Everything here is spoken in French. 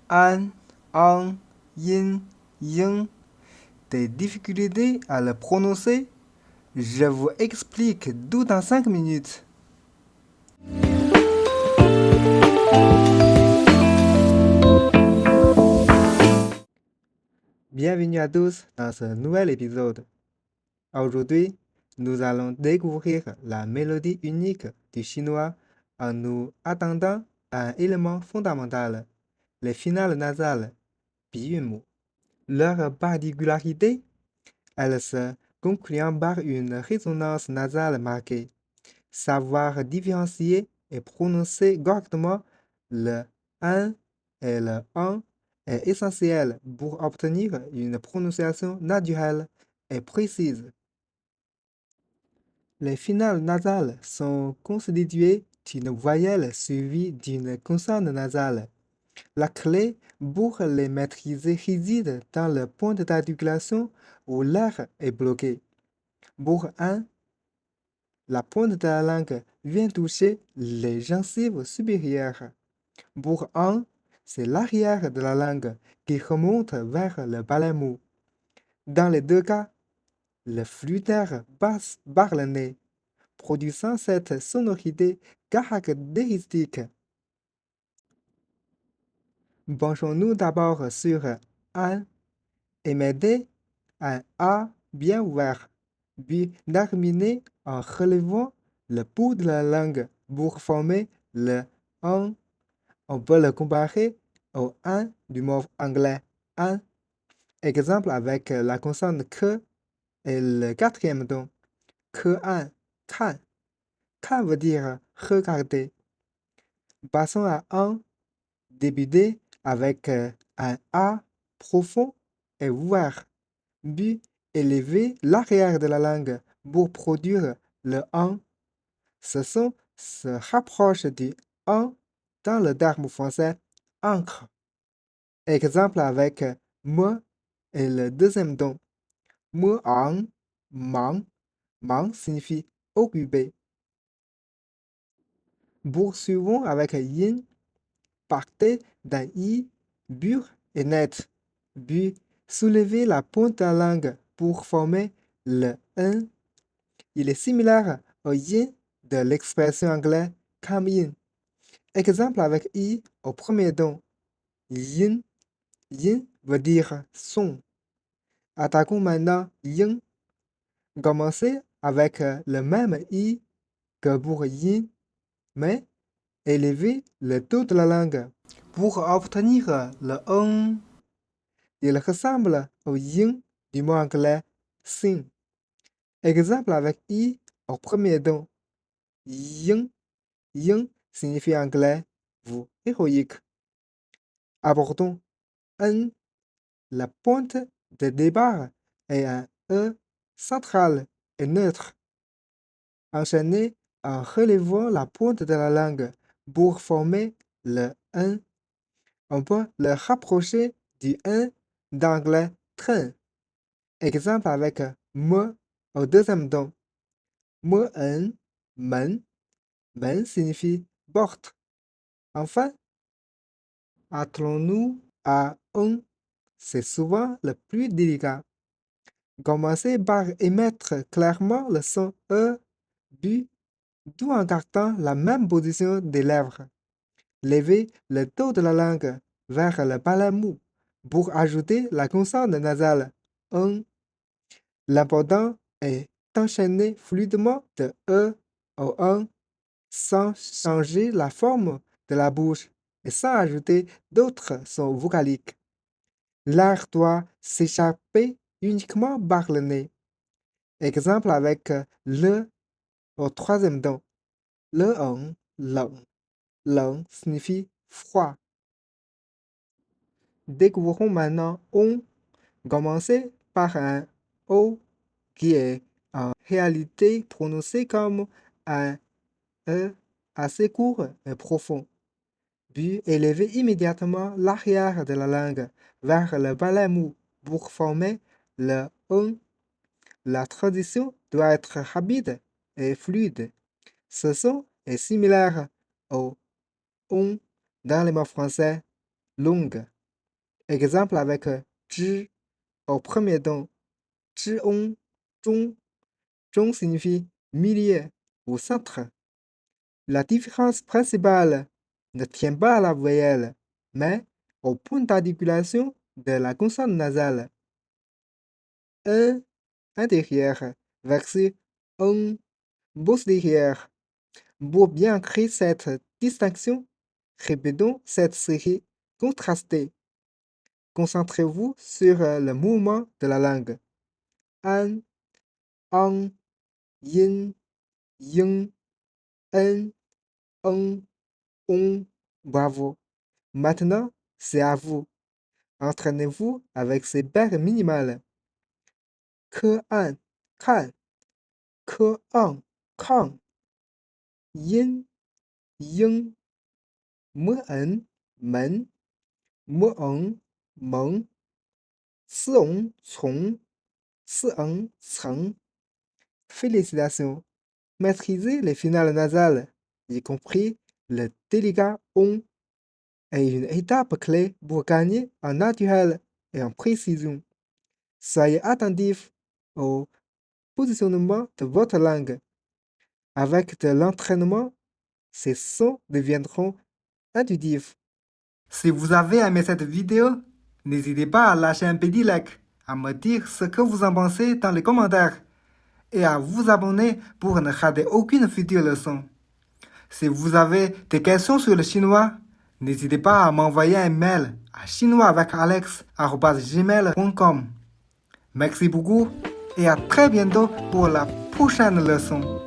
an, an, yin, yin. Des difficultés à le prononcer? Je vous explique tout dans 5 minutes. Bienvenue à tous dans ce nouvel épisode. Aujourd'hui, nous allons découvrir la mélodie unique du chinois en nous attendant à un élément fondamental, les finales nasales, 鼻韵母. Leur particularité, elles se concluent par une résonance nasale marquée. Savoir différencier et prononcer correctement le un et le an est essentiel pour obtenir une prononciation naturelle et précise. Les finales nasales sont constituées d'une voyelle suivie d'une consonne nasale. La clé pour les maîtriser réside dans le point d'articulation où l'air est bloqué. Pour un, la pointe de la langue vient toucher les gencives supérieures. Pour un, c'est l'arrière de la langue qui remonte vers le palais mou. Dans les deux cas, le flux d'air passe par le nez, produisant cette sonorité caractéristique. Penchons-nous d'abord sur un. Émettez un A bien ouvert, puis terminez en relevant le bout de la langue pour former le un. On peut le comparer au un du mot anglais un. Exemple avec la consonne que et le quatrième ton. Que un, kan. Kan veut dire regarder. Passons à un, débuter avec un A profond et ouvert, puis élever l'arrière de la langue pour produire le un. Ce son se rapproche du un dans le terme français encre. Exemple avec me et le deuxième ton. Me en, man. Man signifie occupé. Poursuivons avec yin. Partez d'un i pur et net, puis soulevez la pointe de la langue pour former le un. Il est similaire au yin de l'expression anglaise come in. Exemple avec i au premier ton. Yin. Yin veut dire son. Attaquons maintenant yin. Commencez avec le même i que pour yin, mais élevez le taux de la langue pour obtenir le un. Il ressemble au yin du mot anglais sing. Exemple avec i au premier ton. Yin. Yin signifie en anglais vous héroïque. Abordons un. La pointe de départ est un e central et neutre. Enchaînez en relevant la pointe de la langue pour former le un. On peut le rapprocher du un d'anglais train. Exemple avec me au deuxième ton. Me un, men. Men signifie porte. Enfin, attelons-nous à un. C'est souvent le plus délicat. Commencez par émettre clairement le son E, puis, tout en gardant la même position des lèvres. Levez le dos de la langue vers le palais mou pour ajouter la consonne nasale un. L'important est d'enchaîner fluidement de E au un sans changer la forme de la bouche et sans ajouter d'autres sons vocaliques. L'air doit s'échapper uniquement par le nez. Exemple avec le au troisième ton. Le un, leng. Leng signifie froid. Découvrons maintenant on. Commencez par un O qui est en réalité prononcé comme un E assez court et profond. Puis élevez immédiatement l'arrière de la langue vers le palais mou pour former le on. La transition doit être rapide et fluide. Ce son est similaire au on dans les mots français longue. Exemple avec zhi au premier temps, zhong, zhong. Zhong signifie milieu ou centre. La différence principale ne tient pas à la voyelle, mais au point d'articulation de la consonne nasale. Un intérieur versus un postérieur. Pour bien créer cette distinction, répétons cette série contrastée. Concentrez-vous sur le mouvement de la langue. An, ang, yin, yung, en, on. Bravo. Maintenant, c'est à vous. Entraînez-vous avec ces paires minimales. Que an, kan, que an, kan. Yin, yung. Me en, men. Me en, meng. Si on, cong. Si en, ceng. Félicitations. Maîtriser les finales nasales, y compris le délicat on, est une étape clé pour gagner en naturel et en précision. Soyez attentifs au positionnement de votre langue. Avec de l'entraînement, ces sons deviendront intuitifs. Si vous avez aimé cette vidéo, n'hésitez pas à lâcher un petit like, à me dire ce que vous en pensez dans les commentaires et à vous abonner pour ne rater aucune future leçon. Si vous avez des questions sur le chinois, n'hésitez pas à m'envoyer un mail à chinoisavecalex@gmail.com. Merci beaucoup et à très bientôt pour la prochaine leçon.